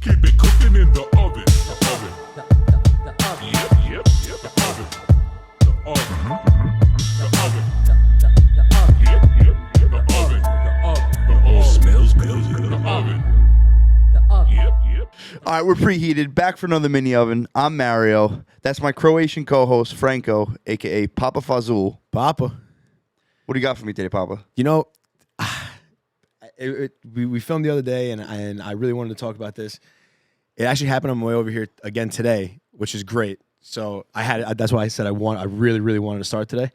Keep it cooking in the oven. The oven. The oven. Yep. The oven. The oven. The oven. The oven. Yep. The oven. The oven smells good. The oven. The oven. Yep. All right, we're preheated. Back for another mini oven. I'm Mario. That's my Croatian co-host, Franco, a.k.a. Papa Fazul. Papa. What do you got for me today, Papa? You know, we filmed the other day, and I really wanted to talk about this. It actually happened on my way over here again today, which is great. So that's why I said I really, really wanted to start today.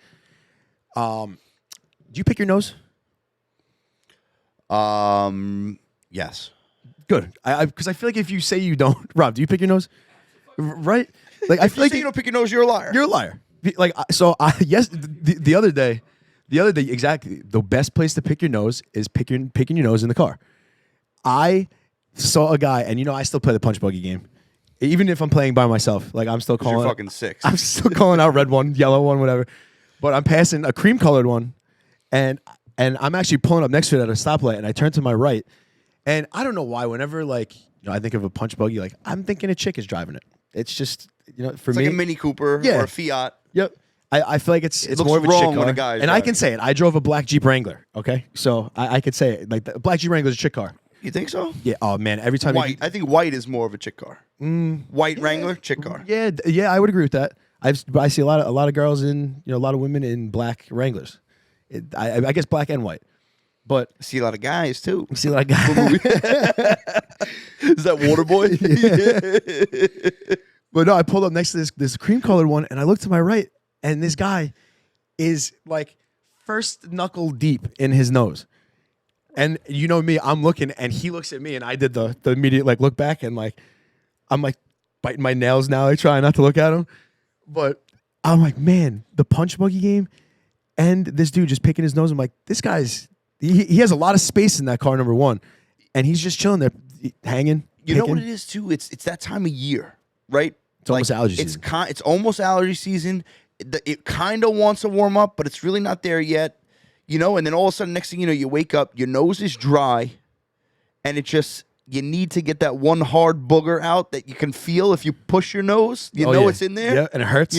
Do you pick your nose? Yes. Good. Because I feel like if you say you don't, Rob, do you pick your nose? Right? Like I feel like you don't pick your nose, you're a liar. You're a liar. Like yes, the other day, exactly. The best place to pick your nose is picking your nose in the car. I saw a guy, and I still play the punch buggy game, even if I'm playing by myself. Like I'm still calling. You're fucking 6. I'm still calling out red one, yellow one, whatever. But I'm passing a cream colored one, and I'm actually pulling up next to it at a stoplight, and I turn to my right, and I don't know why. Whenever I think of a punch buggy, like I'm thinking a chick is driving it. It's just for it's me, like a Mini Cooper or a Fiat. Yep. I feel like it's looks more of a wrong chick car. when a guy is and I driving. can say it. I drove a black Jeep Wrangler. Okay, so I could say it. Like the black Jeep Wrangler is a chick car. You think so? Yeah. Oh man, every time White. I think white is more of a chick car. White Wrangler, chick car. Yeah, I would agree with that. I see a lot of girls in a lot of women in black Wranglers. I guess black and white, but I see a lot of guys too. I see a lot of guys. Is that Waterboy? Yeah. But no, I pulled up next to this cream colored one, and I looked to my right, and this guy is like first knuckle deep in his nose. And you know me, I'm looking, and he looks at me, and I did the immediate look back, and I'm biting my nails now, trying not to look at him. But I'm like, man, the punch buggy game, and this dude just picking his nose. I'm like, this guy's he has a lot of space in that car, number one, and he's just chilling there, hanging. You know what it is too? It's that time of year, right? It's almost allergy season. It's almost allergy season. It kind of wants to warm up, but it's really not there yet. And then all of a sudden, next thing you know, you wake up, your nose is dry, and you need to get that one hard booger out that you can feel if you push your nose. It's in there. Yeah, and it hurts.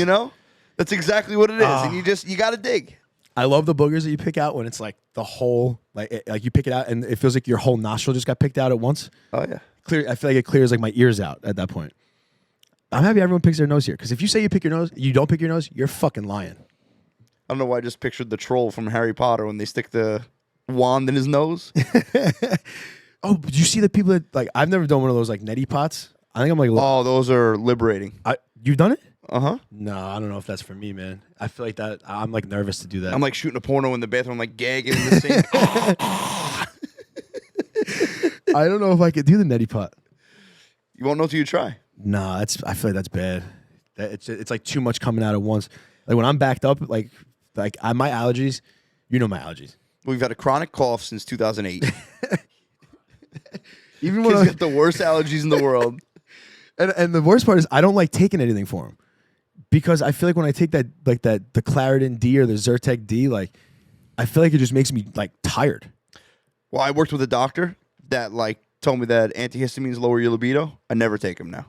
That's exactly what it is, and you got to dig. I love the boogers that you pick out when it's like the whole, like you pick it out and it feels like your whole nostril just got picked out at once. Oh yeah, I feel like it clears like my ears out at that point. I'm happy everyone picks their nose here, because if you say you pick your nose, you don't pick your nose, you're fucking lying. I don't know why I just pictured the troll from Harry Potter when they stick the wand in his nose. Oh, did you see the people that I've never done one of those neti pots. I think I'm oh, those are liberating. You've done it? Uh-huh. No, I don't know if that's for me, man. I feel like that I'm nervous to do that. I'm shooting a porno in the bathroom, gagging in the sink. I don't know if I could do the neti pot. You won't know till you try. Nah, I feel like that's bad. It's like too much coming out at once. Like when I'm backed up, my allergies, my allergies. We've had a chronic cough since 2008. Even when Kids got the worst allergies in the world. And the worst part is I don't like taking anything for them, because I feel like when I take the Claritin D or the Zyrtec D, I feel like it just makes me tired. Well, I worked with a doctor that told me that antihistamines lower your libido. I never take them now.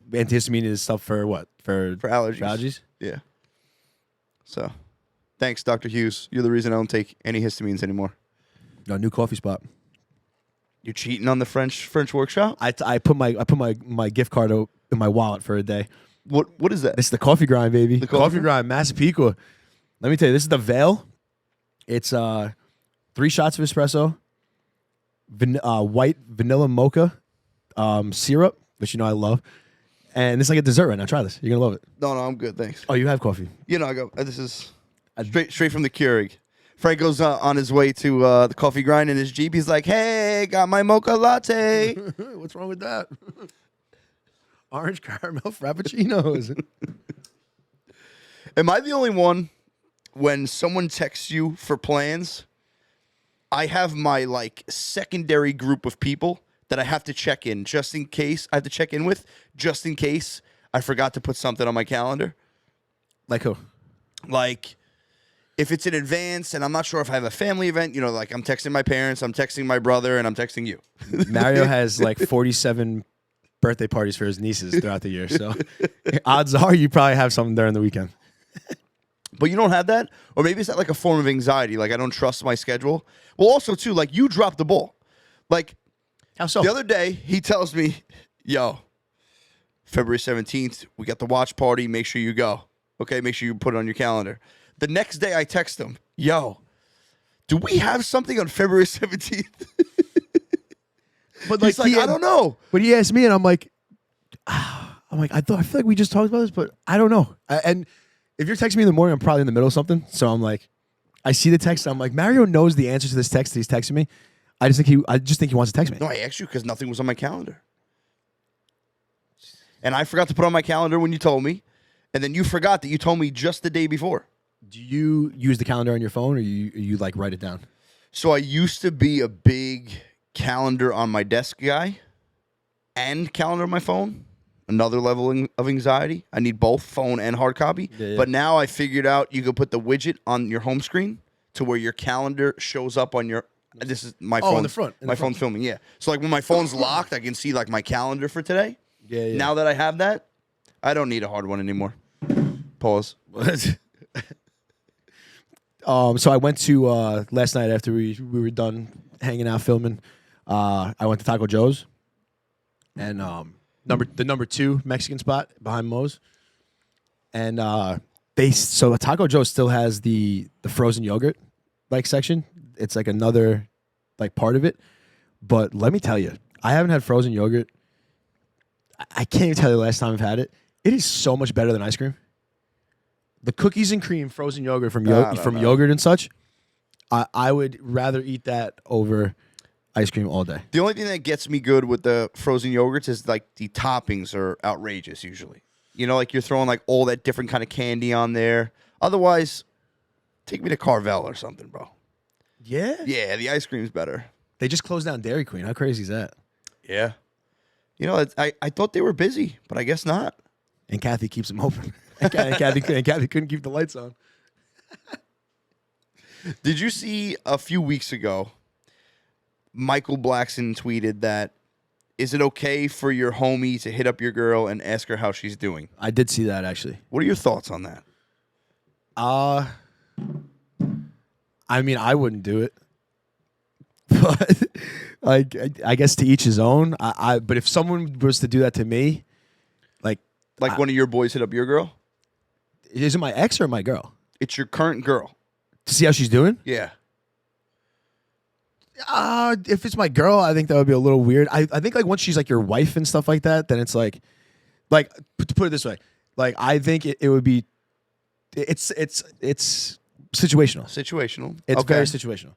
Antihistamine is stuff for what? For allergies. For allergies? Yeah. So, thanks, Dr. Hughes. You're the reason I don't take any histamines anymore. No, new coffee spot. You're cheating on the French workshop? I put my gift card in my wallet for a day. What is that? It's the coffee grind, baby. The coffee grind, Massapequa. Let me tell you, this is the Veil. It's 3 shots of espresso, white vanilla mocha syrup, which I love. And it's like a dessert right now. Try this. You're going to love it. No, I'm good, thanks. Oh, you have coffee? I go, this is straight from the Keurig. Franco's on his way to the coffee grind in his Jeep. He's like, hey, got my mocha latte. What's wrong with that? Orange caramel frappuccinos. Am I the only one, when someone texts you for plans, I have my secondary group of people that I have to check in just in case. I have to check in with just in case I forgot to put something on my calendar. Like who? If it's in advance and I'm not sure if I have a family event, I'm texting my parents, I'm texting my brother, and I'm texting you. Mario has 47 birthday parties for his nieces throughout the year. So odds are you probably have something during the weekend. But you don't have that? Or maybe it's not like a form of anxiety. Like, I don't trust my schedule. Well, also, too, like, you dropped the ball. Like, How so? the other day, he tells me, yo, February 17th, we got the watch party. Make sure you go. Okay, make sure you put it on your calendar. The next day, I text him, yo, do we have something on February 17th? But He's like, I don't know. But he asked me, and I'm like, I feel like we just talked about this, but I don't know. And if you're texting me in the morning, I'm probably in the middle of something. So I'm like, I see the text. I'm like, Mario knows the answer to this text that he's texting me. I just think he wants to text me. No, I asked you because nothing was on my calendar. And I forgot to put on my calendar when you told me. And then you forgot that you told me just the day before. Do you use the calendar on your phone, or you like write it down? So I used to be a big calendar on my desk guy and calendar on my phone. Another level of anxiety. I need both phone and hard copy. Yeah. But now I figured out you can put the widget on your home screen to where your calendar shows up on your. This is my phone. In the front. My phone's filming, yeah. So like when my phone's locked, I can see like my calendar for today. Yeah. Now that I have that, I don't need a hard one anymore. Pause. So I went to last night after we were done hanging out filming. I went to Taco Joe's, and the number 2 Mexican spot behind Moe's, and Taco Joe still has the frozen yogurt like section. It's like another like part of it, but let me tell you, I haven't had frozen yogurt. I can't even tell you the last time I've had it. It is so much better than ice cream. The cookies and cream frozen yogurt from yogurt and such, I would rather eat that over ice cream all day. The only thing that gets me good with the frozen yogurts is like the toppings are outrageous usually. You know, like you're throwing like all that different kind of candy on there. Otherwise, take me to Carvel or something, bro. Yeah? Yeah, the ice cream's better. They just closed down Dairy Queen. How crazy is that? Yeah. You know, I thought they were busy, but I guess not. And Kathy keeps them open. and Kathy couldn't keep the lights on. Did you see a few weeks ago, Michael Blackson tweeted that, is it okay for your homie to hit up your girl and ask her how she's doing? I did see that, actually. What are your thoughts on that? I mean, I wouldn't do it. But like, I guess to each his own. But if someone was to do that to me, like one of your boys hit up your girl? Is it my ex or my girl? It's your current girl. To see how she's doing? Yeah. If it's my girl, I think that would be a little weird. I think like once she's like your wife and stuff like that, then it's like to put it this way, like I think it would be, it's situational. Situational. It's okay. very situational.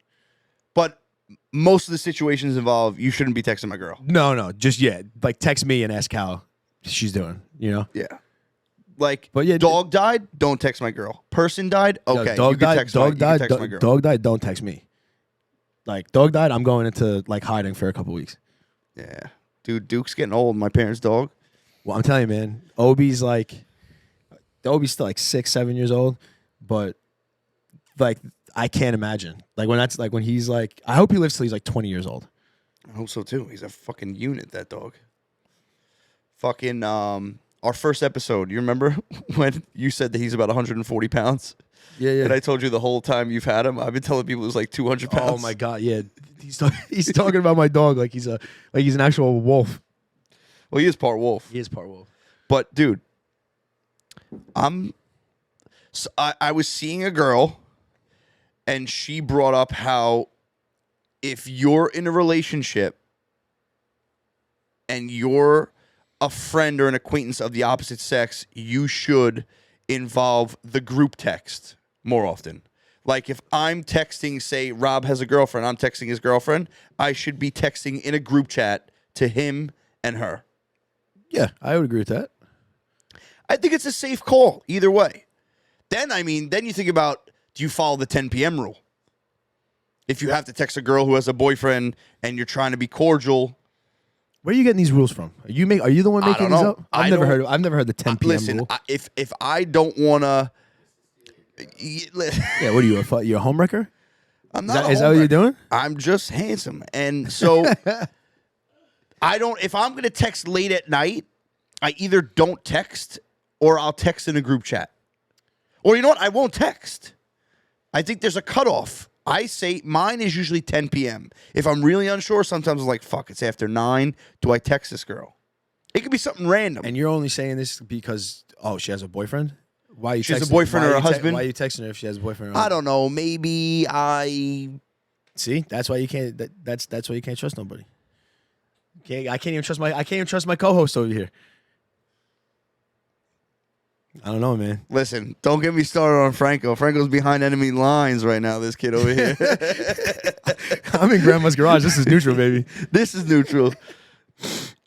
But most of the situations involve you shouldn't be texting my girl. No, just like text me and ask how she's doing. You know? Yeah. Like, but yeah, dog died, don't text my girl. Person died, okay. Dog died. Dog died. Text my girl. Dog died. Don't text me. Like dog died, I'm going into like hiding for a couple weeks. Yeah, dude, Duke's getting old. My parents' dog. Well, I'm telling you, man, Obi's still like 6-7 years old, but like I can't imagine like when he's like, I hope he lives till he's like 20 years old. I hope so too. He's a fucking unit, that dog. Fucking our first episode. You remember when you said that he's about 140 pounds? Yeah. And I told you the whole time you've had him. I've been telling people it was like 200 pounds. Oh my god, yeah. He's talking about my dog like he's an actual wolf. Well, he is part wolf. He is part wolf. But dude, I was seeing a girl, and she brought up how if you're in a relationship and you're a friend or an acquaintance of the opposite sex, you should involve the group text more often. Like if I'm texting, say Rob has a girlfriend, I'm texting his girlfriend, I should be texting in a group chat to him and her. Yeah, I would agree with that. I think it's a safe call either way. Then you think about, do you follow the 10 p.m. rule? If you have to text a girl who has a boyfriend and you're trying to be cordial. Where are you getting these rules from? Are you the one making these up? I've never heard the 10 p.m. Listen, rule. If I don't want to... Yeah, what are you, you're a homewrecker? I'm not. Is that what you're doing? I'm just handsome, and so I don't. If I'm gonna text late at night, I either don't text or I'll text in a group chat. Or you know what? I won't text. I think there's a cutoff. I say mine is usually 10 p.m. If I'm really unsure, sometimes I'm like, fuck, it's after 9. Do I text this girl? It could be something random. And you're only saying this because, she has a boyfriend? Why are you She has a texting- boyfriend why or are a you husband? Why are you texting her if she has a boyfriend or a I husband? don't know. Maybe I... See? That's why you can't that's why you can't trust nobody. Okay, I can't even trust my co-host over here. I don't know, man. Listen, don't get me started on Franco. Franco's behind enemy lines right now, this kid over here. I'm in grandma's garage. This is neutral, baby. This is neutral.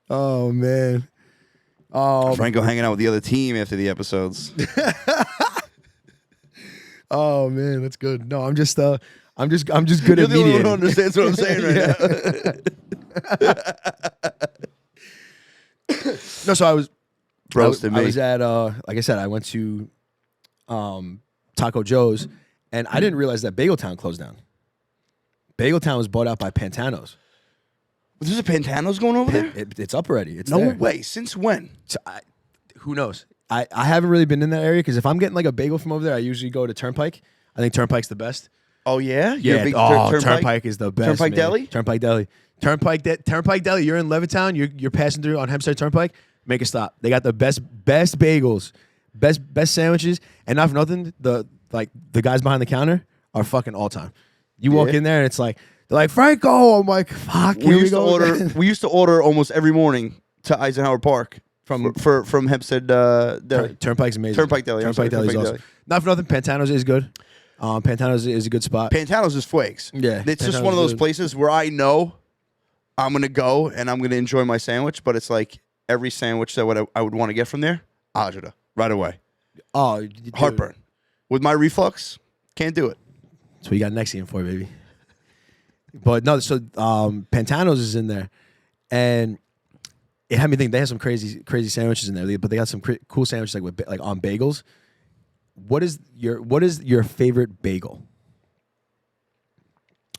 Oh man. Franco hanging out with the other team after the episodes. Oh man, that's good. No, I'm just good You're at the only one mediating. who understands what I'm saying right now. No, so I was Roasted I me. was at like I said, I went to Taco Joe's, and I didn't realize that Bagel Town closed down. Bagel Town was bought out by Pantano's. There's a Pantano's going over there? It's up already. It's No there. way. Since when? So who knows? I haven't really been in that area because if I'm getting like a bagel from over there, I usually go to Turnpike. I think Turnpike's the best. Oh, yeah? You're a big Turnpike is the best. Turnpike man. Deli? Turnpike Deli. Turnpike Deli. You're in Levittown. You're passing through on Hempstead Turnpike. Make a stop. They got the best bagels, best sandwiches, and not for nothing. The guys behind the counter are fucking all time. You walk in there and it's like they're like Franco. I'm like fuck. We used to order almost every morning to Eisenhower Park from Hempstead Deli. Turnpike's amazing. Turnpike Deli. I'm sorry, Turnpike Deli's Turnpike awesome. Deli. Not for nothing. Pantano's is good. Pantano's is a good spot. Pantano's is flags. Yeah, It's just Pantano's one of those good. places where I know I'm going to go and I'm going to enjoy my sandwich, but it's like every sandwich that I would want to get from there, agita, right away. Oh, dude. Heartburn. With my reflux, can't do it. That's what you got Nexium for, baby. But no, so Pantano's is in there, and it had me think they have some crazy sandwiches in there, but they got some cool sandwiches like on bagels. What is your favorite bagel?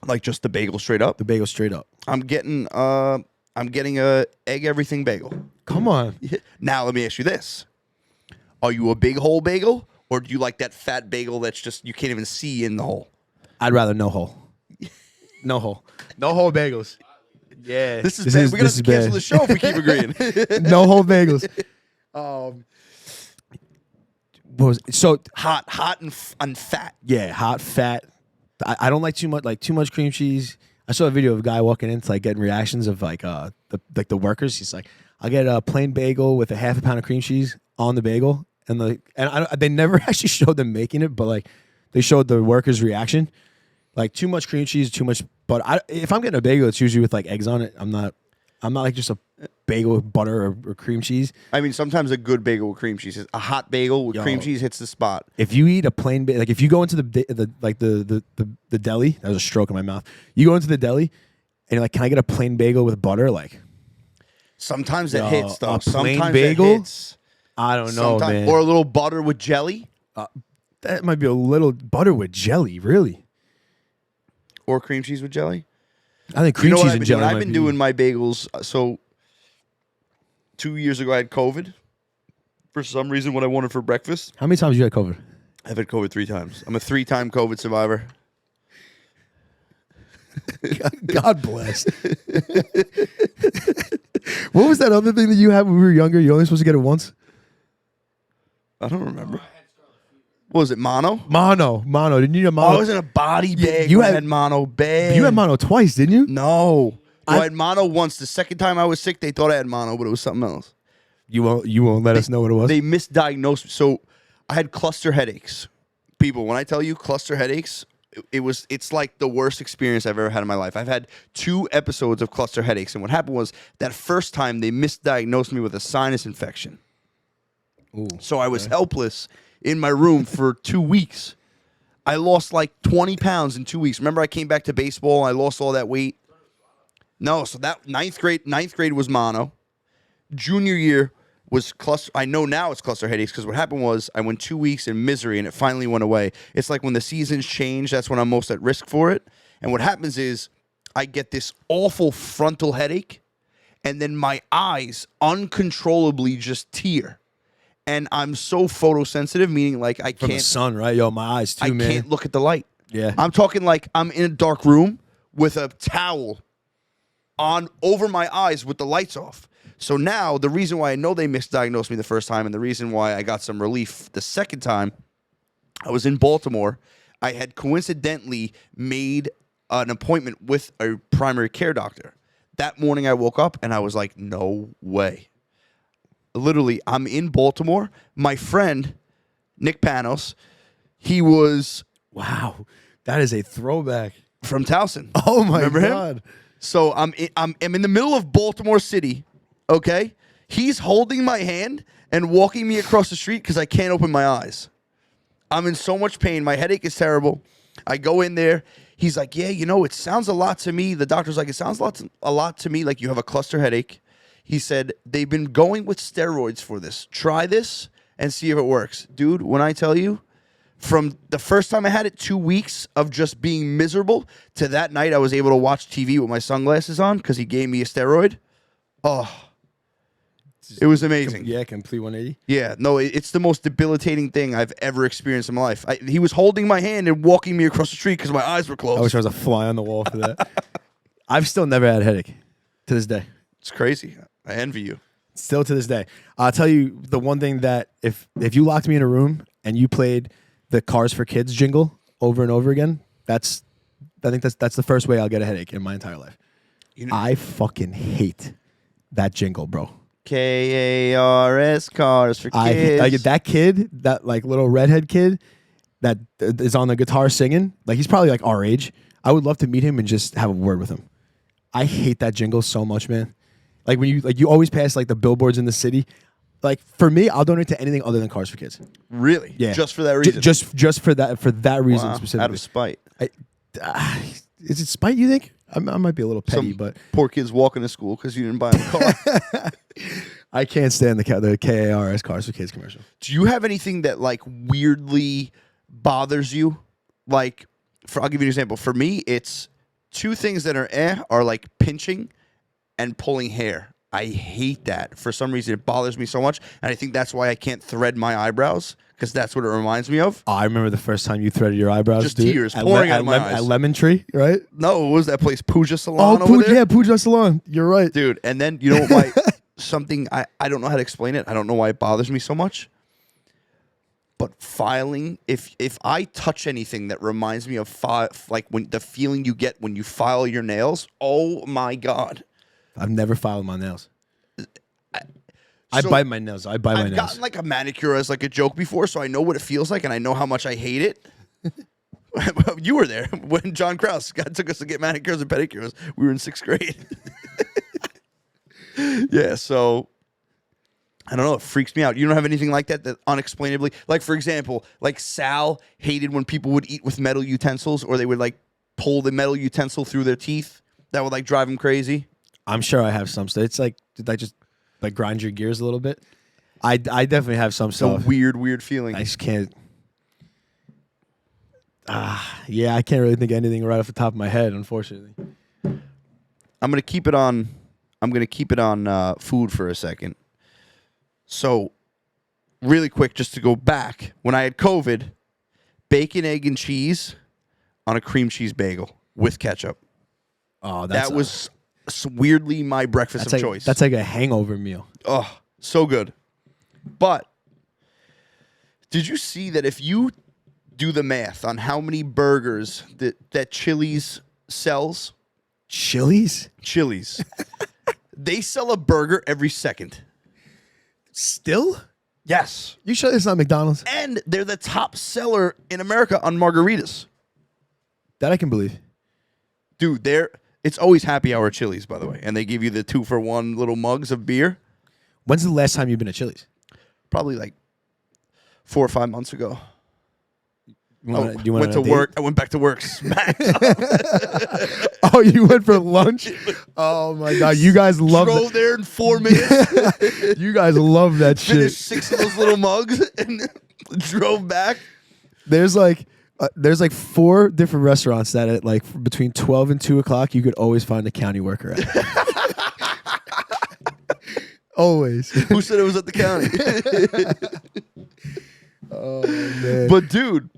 Like just the bagel straight up. The bagel straight up. I'm getting a egg everything bagel. Come on. Now let me ask you this: are you a big hole bagel, or do you like that fat bagel that's just you can't even see in the hole? I'd rather no hole. No hole. No hole bagels. Yeah. This is bad. We're gonna have to cancel the show if we keep agreeing. No whole bagels. What was it? So hot and fat. yeah, hot, fat. I don't like too much cream cheese. I saw a video of a guy walking in to like getting reactions of the workers. He's like, I'll get a plain bagel with a half a pound of cream cheese on the bagel, and they never actually showed them making it, but like they showed the workers' reaction. Like too much cream cheese, too much butter. If I'm getting a bagel, it's usually with like eggs on it. I'm not like just a bagel with butter or cream cheese. I mean, sometimes a good bagel with cream cheese, a hot bagel with cream cheese hits the spot. If you eat a plain like if you go into the deli, that was a stroke in my mouth. You go into the deli and you're like, can I get a plain bagel with butter? Like Sometimes that Yo, hits though. a plain Sometimes bagel? it hits. I don't know, man. Or a little butter with jelly, That might be a little butter with jelly, really. or cream cheese with jelly. I think You cream know what cheese I've and been jelly. doing? I've might been be- doing my bagels. So 2 years ago, I had COVID. For some reason, what I wanted for breakfast, How many times you had COVID? I've had COVID 3 times. I'm a 3-time COVID survivor. God bless. What was that other thing that you had when we were younger? You only supposed to get it once? I don't remember. What was it, mono? Mono. Didn't you get mono? I was in a body bag. you when I had- had mono bag. You had mono twice, didn't you? No. I had mono once. The second time I was sick, they thought I had mono, but it was something else. You won't let us know what it was? They misdiagnosed. So I had cluster headaches. People, when I tell you cluster headaches, it's like the worst experience I've ever had in my life. I've had 2 episodes of cluster headaches, and what happened was that first time they misdiagnosed me with a sinus infection. Ooh, So I was helpless in my room for 2 weeks. I lost like 20 pounds in 2 weeks. Remember, I came back to baseball. I lost all that weight. No, so that ninth grade was mono. Junior year was cluster. I know now it's cluster headaches because what happened was I went 2 weeks in misery and it finally went away. It's like when the seasons change, that's when I'm most at risk for it. And what happens is I get this awful frontal headache, and then my eyes uncontrollably just tear. And I'm so photosensitive, meaning like I From the can't sun, right? Yo, my eyes too, I man. can't look at the light. Yeah. I'm talking like I'm in a dark room with a towel on over my eyes with the lights off. So now the reason why I know they misdiagnosed me the first time and the reason why I got some relief the second time, I was in Baltimore. I had coincidentally made an appointment with a primary care doctor. That morning I woke up and I was like, no way. Literally, I'm in Baltimore. My friend, Nick Panos, he was Wow. That is a throwback. from Towson. Oh, my Remember God. him? So I'm in the middle of Baltimore City, okay? He's holding my hand and walking me across the street because I can't open my eyes. I'm in so much pain. My headache is terrible. I go in there. He's like, yeah, you know, it sounds a lot to me. The doctor's like, it sounds a lot to me like you have a cluster headache. He said, they've been going with steroids for this. Try this and see if it works. Dude, when I tell you, from the first time I had it, 2 weeks of just being miserable, to that night I was able to watch TV with my sunglasses on because he gave me a steroid. Oh, it was amazing. Yeah, complete 180. Yeah, no, it's the most debilitating thing I've ever experienced in my life. He was holding my hand and walking me across the street because my eyes were closed. I wish I was a fly on the wall for that. I've still never had a headache to this day. It's crazy. I envy you. Still to this day. I'll tell you the one thing that if you locked me in a room and you played the Kars4Kids jingle over and over again, I think that's the first way I'll get a headache in my entire life. You know, I fucking hate that jingle, bro. Kars, Cars for Kids. I get that kid, that like little redhead kid that is on the guitar singing. Like he's probably like our age. I would love to meet him and just have a word with him. I hate that jingle so much, man. Like when you always pass like the billboards in the city. Like for me, I'll donate to anything other than Kars4Kids. Really? Yeah, Just for that reason? Just for that reason Wow, specifically. out of spite. Is it spite? You think? I might be a little petty, Some but poor kids walking to school because you didn't buy them a car. I can't stand the KARS Kars4Kids commercial. Do you have anything that like weirdly bothers you? Like, I'll give you an example. For me, it's two things that are like pinching and pulling hair. I hate that. For some reason, it bothers me so much, and I think that's why I can't thread my eyebrows because that's what it reminds me of. Oh, I remember the first time you threaded your eyebrows. Just dude, tears pouring out of my eyes. At Lemon Tree, right? No, what was that place? Puja Salon over there? Yeah, Puja Salon. You're right. Dude, and then you know why something I don't know how to explain it. I don't know why it bothers me so much. But filing, if I touch anything that reminds me of like when the feeling you get when you file your nails, oh my God. I've never filed my nails. I So, bite my nails. I bite my I've nails. gotten like a manicure as like a joke before, so I know what it feels like and I know how much I hate it. You were there when John Krause took us to get manicures and pedicures. We were in 6th grade. Yeah, so I don't know. It freaks me out. You don't have anything like that unexplainably, like for example, like Sal hated when people would eat with metal utensils or they would like pull the metal utensil through their teeth. That would like drive him crazy. I'm sure I have some stuff. It's like, did I just like grind your gears a little bit? I definitely have some It's a stuff. weird feeling. I just can't. Yeah, I can't really think of anything right off the top of my head, unfortunately. I'm gonna keep it on. Food for a second. So, really quick, just to go back, when I had COVID, bacon, egg, and cheese on a cream cheese bagel with ketchup. Oh, That was weirdly my breakfast of choice. That's like a hangover meal. Oh, so good. But did you see that if you do the math on how many burgers that Chili's sells? Chili's? Chili's. They sell a burger every second. Still? Yes. You sure it's not McDonald's? And they're the top seller in America on margaritas. That I can believe. Dude, it's always happy hour at Chili's, by the way. And they give you the 2-for-1 little mugs of beer. When's the last time you've been at Chili's? Probably like 4 or 5 months ago. Do you Went to work. I went back to work. Smacked up. Oh, you went for lunch? Oh my God, you guys love Drove there in 4 minutes. that. You guys love that shit. Finished 6 of those little mugs and drove back. There's like 4 different restaurants that at like between 12 and 2 o'clock you could always find a county worker at. Always. Who said it was at the county? Oh man. But dude,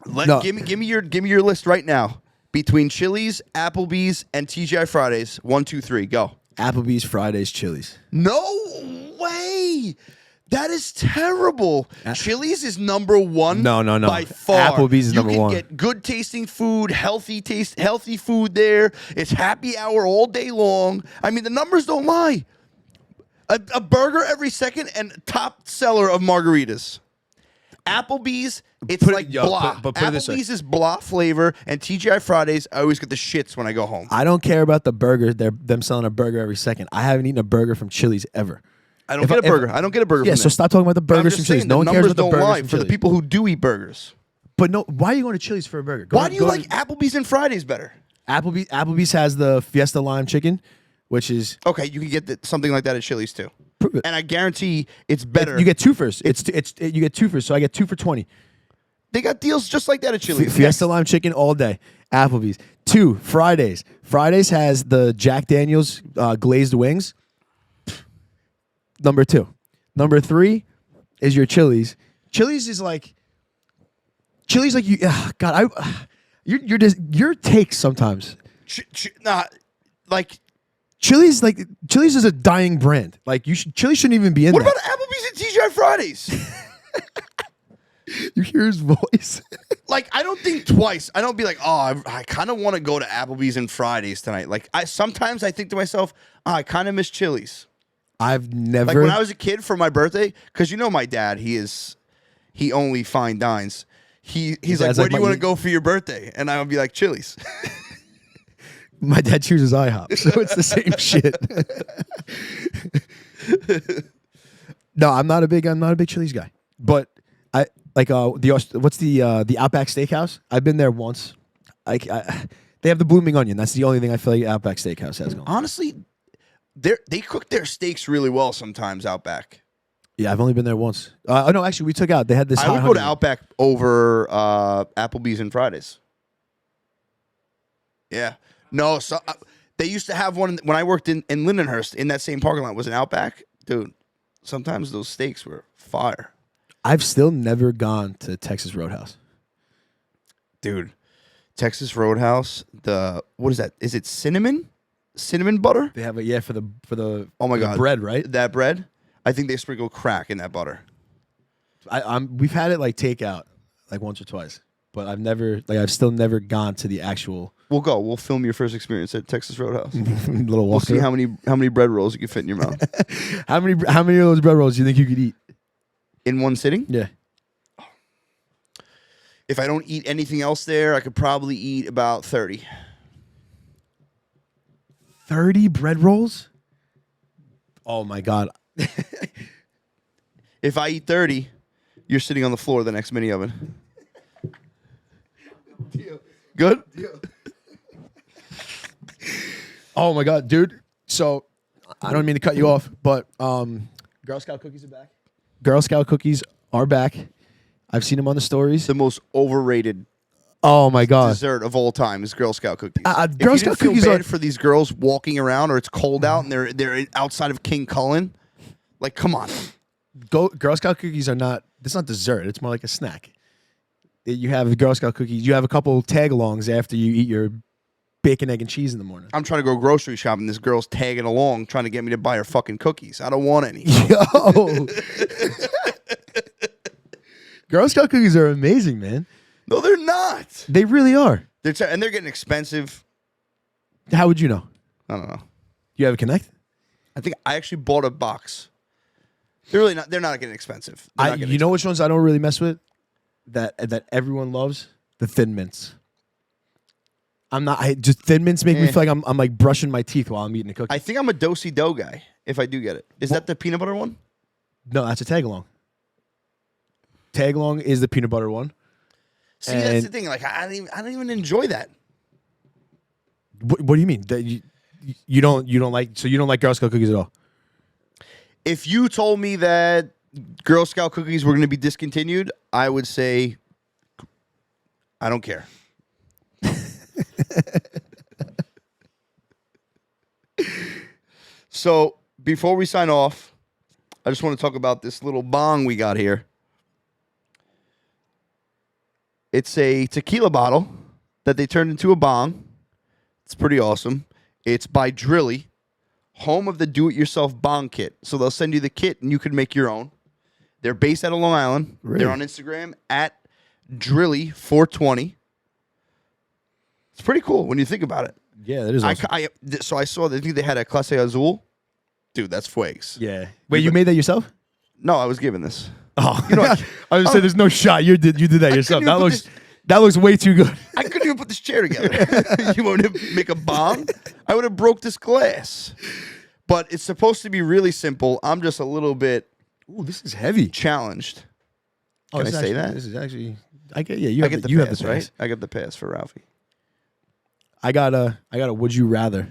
No. give me your list right now between Chili's, Applebee's, and TGI Fridays. 1, 2, 3, go. Applebee's, Fridays, Chili's. No way. That is terrible. Chili's is number one. No. By far. Applebee's is number one. You can get good tasting food, healthy food there. It's happy hour all day long. I mean, the numbers don't lie. A burger every second and top seller of margaritas. Applebee's, it's blah. But put it this way. Applebee's is blah flavor, and TGI Fridays, I always get the shits when I go home. I don't care about the burger. Them selling a burger every second. I haven't eaten a burger from Chili's ever. I don't get a burger. I don't get a burger Yeah, from so there. stop talking about the But I'm burgers just from Chili's. saying, No one the cares numbers about the don't burgers lie from for the Chili's. people who do eat burgers. But no, why are you going to Chili's for a burger? Why do you like Applebee's and Fridays better? Applebee's has the Fiesta Lime Chicken, which is Okay, you can get something like that at Chili's too. Prove it. And I guarantee it's better. you get two first. You get two first. So I get 2 for $20. They got deals just like that at Chili's. Fiesta Lime Chicken all day. Applebee's. 2 Fridays. Fridays has the Jack Daniel's glazed wings. Number 2. Number 3 is your Chili's. Chili's is like you. God, your takes sometimes. Like, Chili's is a dying brand. Like Chili's shouldn't even be in what there. about Applebee's and TGI Fridays? You hear his voice. Like, I don't think twice. I don't be like, oh, I kind of want to go to Applebee's and Fridays tonight. Like, sometimes I think to myself, oh, I kind of miss Chili's. I've never. Like when I was a kid for my birthday, because you know my dad, he only fine dines. He's like, where do you want to go for your birthday? And I would be like, Chili's. My dad chooses IHOP, so it's the same shit. No, I'm not a big Chili's guy, but I like what's the Outback Steakhouse? I've been there once. They have the blooming onion. That's the only thing I feel like Outback Steakhouse has going. Honestly, they cook their steaks really well sometimes. Outback. Yeah, I've only been there once. Oh no, actually, we took out. They had this. I would go to Outback over Applebee's and Fridays. Yeah. No, so they used to have one when I worked in Lindenhurst in that same parking lot was an Outback. Dude, sometimes those steaks were fire. I've still never gone to Texas Roadhouse. Dude, Texas Roadhouse, what is that? Is it cinnamon? Cinnamon butter? They have it, for the Oh my the God. bread, right? That bread? I think they sprinkle crack in that butter. We've had it like takeout like once or twice, but I've still never gone to the actual. We'll go. We'll film your first experience at Texas Roadhouse. Little We'll see walkthrough. how many bread rolls you can fit in your mouth. How many of those bread rolls do you think you could eat? In one sitting? Yeah. If I don't eat anything else there, I could probably eat about 30. 30 bread rolls? Oh my God. If I eat 30, you're sitting on the floor of the next mini oven. Good? Oh my God, dude. So I don't mean to cut you off, but Girl Scout cookies are back. Girl Scout cookies are back. I've seen them on the stories. The most overrated Oh my God. dessert of all time is Girl Scout cookies. Girl if you Scout didn't feel cookies bad are- for these girls walking around, or it's cold out and they're outside of King Cullen, like, come on. Girl Scout cookies are not. It's not dessert. It's more like a snack. You have Girl Scout cookies. You have a couple tag-alongs after you eat your bacon, egg, and cheese in the morning. I'm trying to go grocery shopping. This girl's tagging along, trying to get me to buy her fucking cookies. I don't want any. Yo, Girl Scout cookies are amazing, man. No, they're not. They really are. And they're getting expensive. How would you know? I don't know. You have a Connect? I think I actually bought a box. They're really not. They're not getting expensive. They're not getting You know which ones I don't really mess with? That everyone loves? The Thin Mints. Just Thin Mints make me feel like I'm like brushing my teeth while I'm eating a cookie. I think I'm a do-si-do guy if I do get it. Is that the peanut butter one? No, that's a tag along. Tag along is the peanut butter one. See, that's the thing. Like, I don't even enjoy that. What do you mean? That you don't like? So you don't like Girl Scout cookies at all? If you told me that Girl Scout cookies were going to be discontinued, I would say I don't care. So before we sign off, I just want to talk about this little bong we got here. It's a tequila bottle that they turned into a bong. It's pretty awesome. It's by Drilly, home of the do-it-yourself bong kit. So they'll send you the kit and you can make your own. They're based out of Long Island. Really? They're on Instagram at Drilly420. It's pretty cool when you think about it. Yeah, that is awesome. So I saw that I think they had a Clase Azul. Dude, that's fuegs. Yeah. Wait, you made that yourself? No, I was given this. Oh, You know, I was gonna say there's no shot. You did that yourself. couldn't even That looks way too good. I couldn't even put this chair together. You want to make a bomb? I would have broke this glass. But it's supposed to be really simple. I'm just a little bit Ooh, this is heavy. challenged. Can I say that? This is actually. I get. Yeah, you I have get you the have pass, the right? pass. I got the pass for Ralphie. I got a would you rather.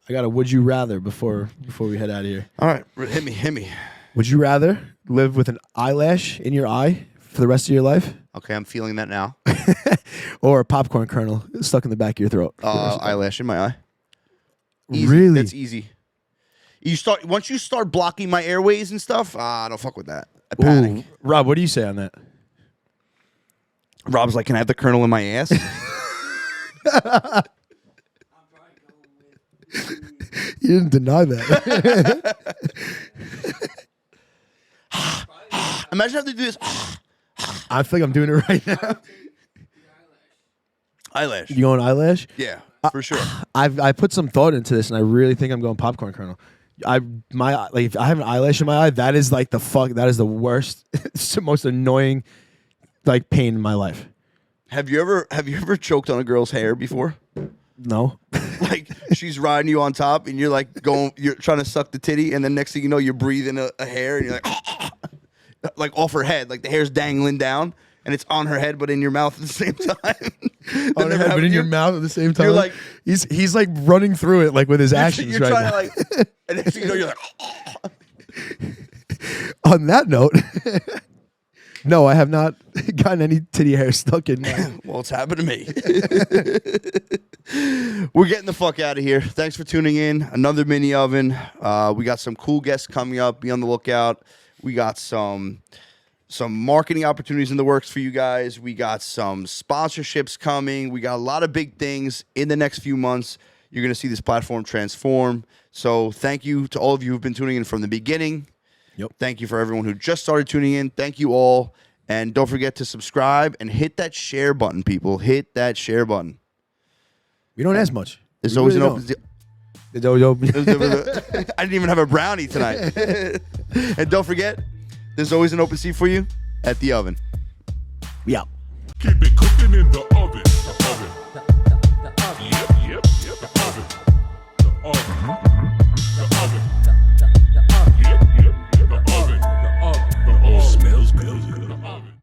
I got a would you rather before we head out of here. All right, hit me. Would you rather live with an eyelash in your eye for the rest of your life, Okay, I'm feeling that now. or a popcorn kernel stuck in the back of your throat? Eyelash in my eye. Easy. Really? That's easy. Once you start blocking my airways and stuff. I don't fuck with that. I Ooh, panic. Rob, what do you say on that? Rob's like, can I have the kernel in my ass? You didn't deny that. Imagine having to do this. I think I'm doing it right now. Eyelash. You going eyelash? Yeah, for sure. I put some thought into this, and I really think I'm going popcorn kernel. If I have an eyelash in my eye, that is like that is the worst, it's the most annoying, like, pain in my life. Have you ever choked on a girl's hair before? No. Like she's riding you on top, and you're trying to suck the titty, and then next thing you know, you're breathing a hair, and you're like off her head, like the hair's dangling down, and it's on her head, but in your mouth at the same time. On her head, but in your mouth at the same time. You're like, he's like running through it, like with his actions you're right trying now. to like, and next thing you know, you're like. On that note, no, I have not gotten any titty hair stuck in. Well, it's happened to me. We're getting the fuck out of here. Thanks for tuning in. Another mini oven. We got some cool guests coming up. Be on the lookout. We got some marketing opportunities in the works for you guys. We got some sponsorships coming. We got a lot of big things in the next few months. You're going to see this platform transform. So thank you to all of you who've been tuning in from the beginning. Yep. Thank you for everyone who just started tuning in. Thank you all. And don't forget to subscribe and hit that share button, people. Hit that share button. We don't ask much. There's We always really an open. There's always open. I didn't even have a brownie tonight. And don't forget, there's always an open seat for you at the oven. Yeah. Keep it cooking in the oven. The oven.